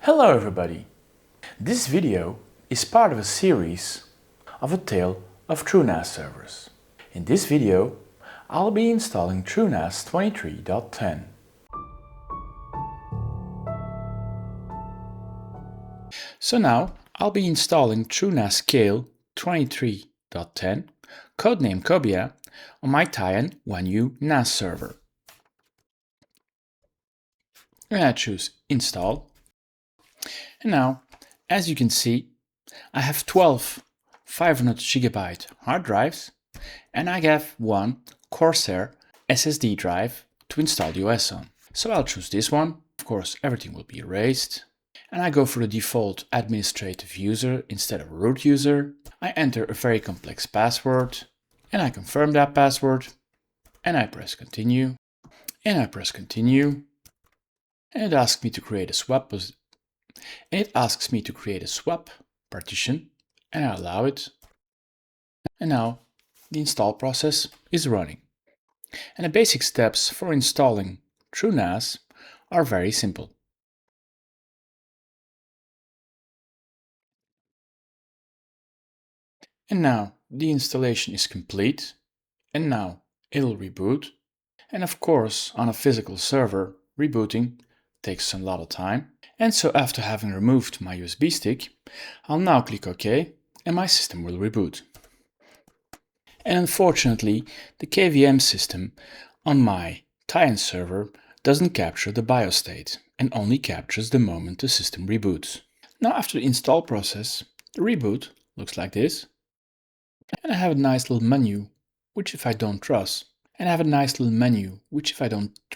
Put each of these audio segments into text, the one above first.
Hello everybody! This video is part of a series of a tale of TrueNAS servers. In this video, I'll be installing TrueNAS 23.10. So now I'll be installing TrueNAS Scale 23.10 codename Cobia on my Taiwan 1U NAS server. And I choose Install. And now, as you can see, I have 12 500GB hard drives and I have one Corsair SSD drive to install the OS on. So I'll choose this one. Of course, everything will be erased. And I go for the default administrative user instead of root user. I enter a very complex password and I confirm that password and I press continue and I press continue and it asks me to create a swap partition and I allow it. And now the install process is running. And the basic steps for installing TrueNAS are very simple. And now the installation is complete and now it'll reboot. And of course, on a physical server, rebooting takes a lot of time. And so after having removed my USB stick, I'll now click OK and my system will reboot. And unfortunately, the KVM system on my Taiwan server doesn't capture the BIOS state and only captures the moment the system reboots. Now after the install process, the reboot looks like this. And I have a nice little menu, which if I don't trust, and I have a nice little menu, which if I don't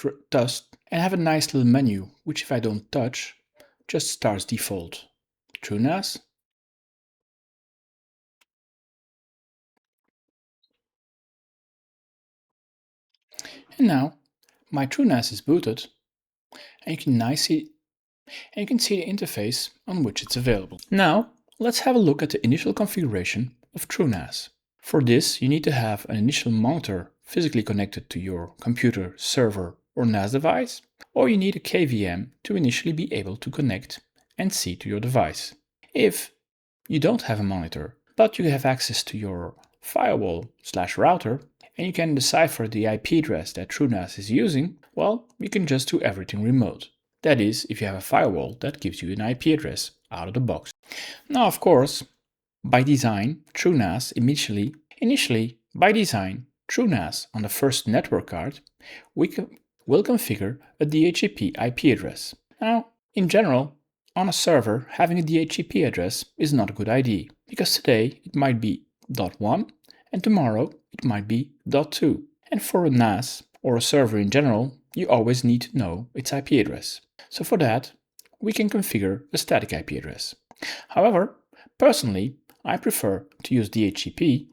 touch, just starts default TrueNAS. And now my TrueNAS is booted, and you can see the interface on which it's available. Now let's have a look at the initial configuration of TrueNAS. For this, you need to have an initial monitor physically connected to your computer, server or NAS device, or you need a KVM to initially be able to connect and see to your device. If you don't have a monitor, but you have access to your firewall/router and you can decipher the IP address that TrueNAS is using, well, you can just do everything remote. That is, if you have a firewall that gives you an IP address out of the box. Now, of course, by design, TrueNAS TrueNAS on the first network card will configure a DHCP IP address. Now, in general, on a server, having a DHCP address is not a good idea, because today it might be .1 and tomorrow it might be .2. And for a NAS or a server in general, you always need to know its IP address. So for that, we can configure a static IP address. However, personally, I prefer to use DHCP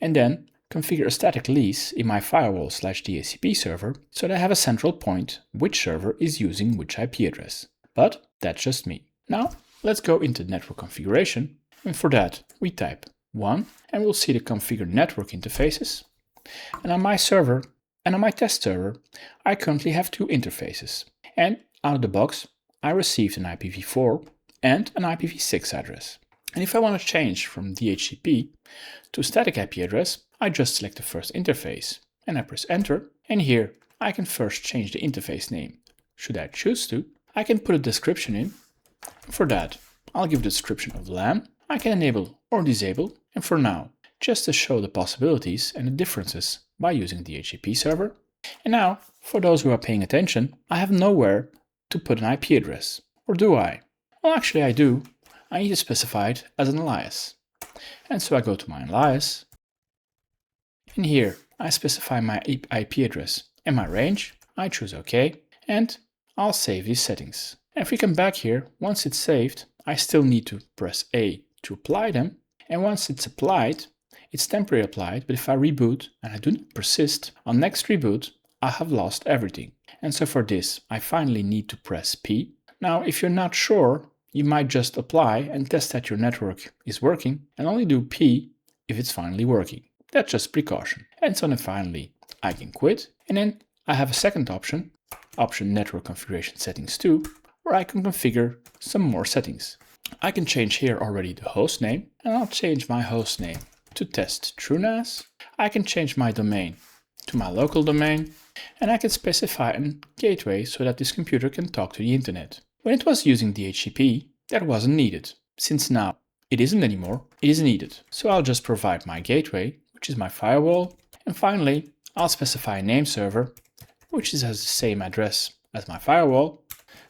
and then configure a static lease in my firewall/DHCP server so that I have a central point which server is using which IP address. But that's just me. Now let's go into network configuration, and for that we type 1 and we'll see the configure network interfaces. And on my server and on my test server I currently have two interfaces, and out of the box I received an IPv4 and an IPv6 address. And if I want to change from DHCP to static IP address, I just select the first interface and I press enter, and here I can first change the interface name. Should I choose to, I can put a description in. For that, I'll give the description of LAN. I can enable or disable, and for now, just to show the possibilities and the differences by using DHCP server. And now, for those who are paying attention, I have nowhere to put an IP address. Or do I? Well, actually I do. I need to specify it as an alias. And so I go to my alias, and here I specify my IP address and my range. I choose OK, and I'll save these settings. And if we come back here, once it's saved, I still need to press A to apply them. And once it's applied, it's temporarily applied, but if I reboot and I do not persist, on next reboot, I have lost everything. And so for this, I finally need to press P. Now, if you're not sure, you might just apply and test that your network is working and only do P if it's finally working. That's just precaution. And so then finally I can quit, and then I have a second option network configuration settings 2, where I can configure some more settings. I can change here already the host name, and I'll change my host name to test TrueNAS. I can change my domain to my local domain, and I can specify a gateway so that this computer can talk to the internet. When it was using DHCP, that wasn't needed. Since now it isn't anymore, it is needed. So I'll just provide my gateway, which is my firewall, and finally I'll specify a name server, which has the same address as my firewall,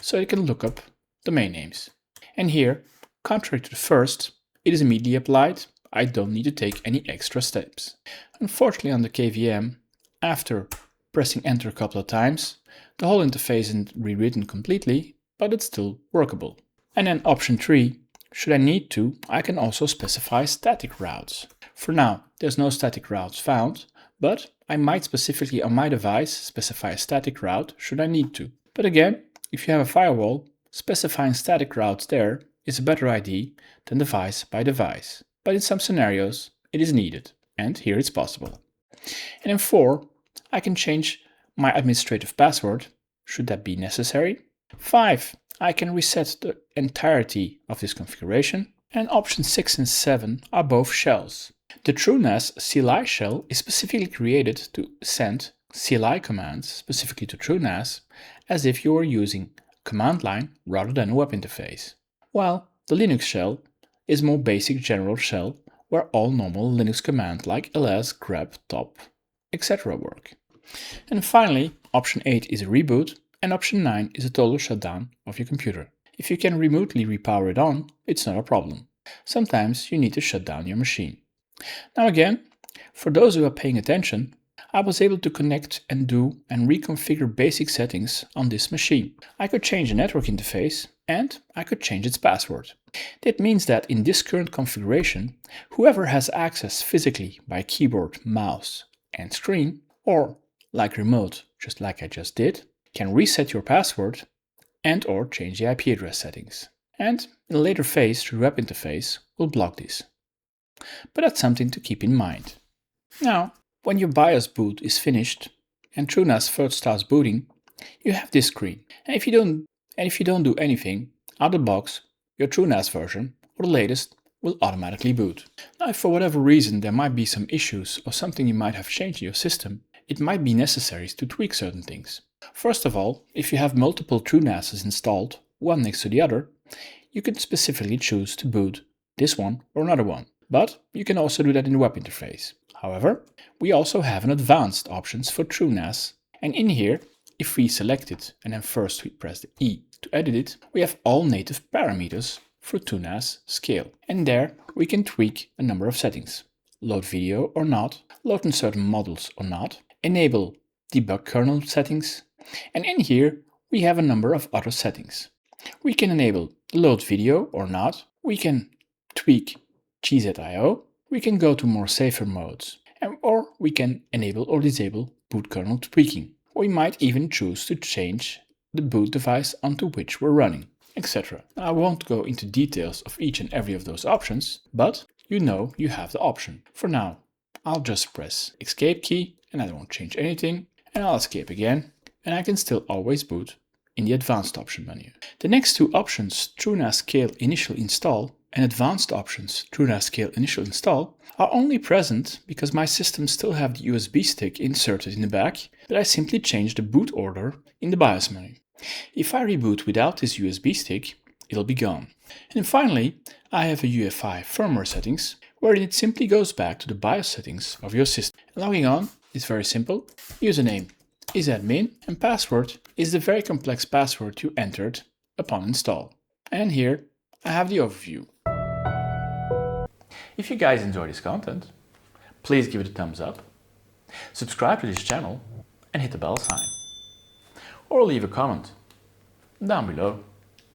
so it can look up domain names. And here, contrary to the first, it is immediately applied. I don't need to take any extra steps. Unfortunately on the KVM, after pressing enter a couple of times, the whole interface isn't rewritten completely, but it's still workable. And then option 3, should I need to, I can also specify static routes. For now, there's no static routes found, but I might specifically on my device specify a static route should I need to. But again, if you have a firewall, specifying static routes there is a better idea than device by device. But in some scenarios, it is needed, and here it's possible. And in 4, I can change my administrative password, should that be necessary. 5, I can reset the entirety of this configuration. And options 6 and 7 are both shells. The TrueNAS CLI shell is specifically created to send CLI commands specifically to TrueNAS as if you were using a command line rather than a web interface. While the Linux shell is a more basic general shell where all normal Linux commands like ls, grep, top, etc. work. And finally, option 8 is a reboot, and option 9 is a total shutdown of your computer. If you can remotely repower it on, it's not a problem. Sometimes you need to shut down your machine. Now again, for those who are paying attention, I was able to connect and do and reconfigure basic settings on this machine. I could change the network interface and I could change its password. That means that in this current configuration, whoever has access physically by keyboard, mouse and screen, or like remote, just like I just did, can reset your password and or change the IP address settings. And in a later phase through web interface, we'll block this. But that's something to keep in mind. Now, when your BIOS boot is finished and TrueNAS first starts booting, you have this screen. And if you don't do anything, out of the box, your TrueNAS version or the latest will automatically boot. Now, if for whatever reason there might be some issues or something you might have changed in your system, it might be necessary to tweak certain things. First of all, if you have multiple TrueNASs installed, one next to the other, you can specifically choose to boot this one or another one. But you can also do that in the web interface. However, we also have an advanced options for TrueNAS, and in here, if we select it and then first we press the E to edit it, we have all native parameters for TrueNAS scale. And there we can tweak a number of settings. Load video or not, load in certain models or not, enable debug kernel settings, and in here we have a number of other settings. We can enable load video or not, we can tweak GZIO, we can go to more safer modes, or we can enable or disable boot kernel tweaking. We might even choose to change the boot device onto which we're running, etc. I won't go into details of each and every of those options, but you know you have the option. For now, I'll just press escape key and I won't change anything, and I'll escape again, and I can still always boot in the advanced option menu. The next two options, TrueNAS Scale Initial Install and Advanced Options, TrueNAS Scale Initial Install, are only present because my system still have the USB stick inserted in the back, but I simply change the boot order in the BIOS menu. If I reboot without this USB stick, it'll be gone. And finally, I have a UEFI firmware settings, wherein it simply goes back to the BIOS settings of your system. Logging on is very simple. Username is admin, and password is the very complex password you entered upon install. And here I have the overview. If you guys enjoy this content, please give it a thumbs up, subscribe to this channel and hit the bell sign. Or leave a comment down below.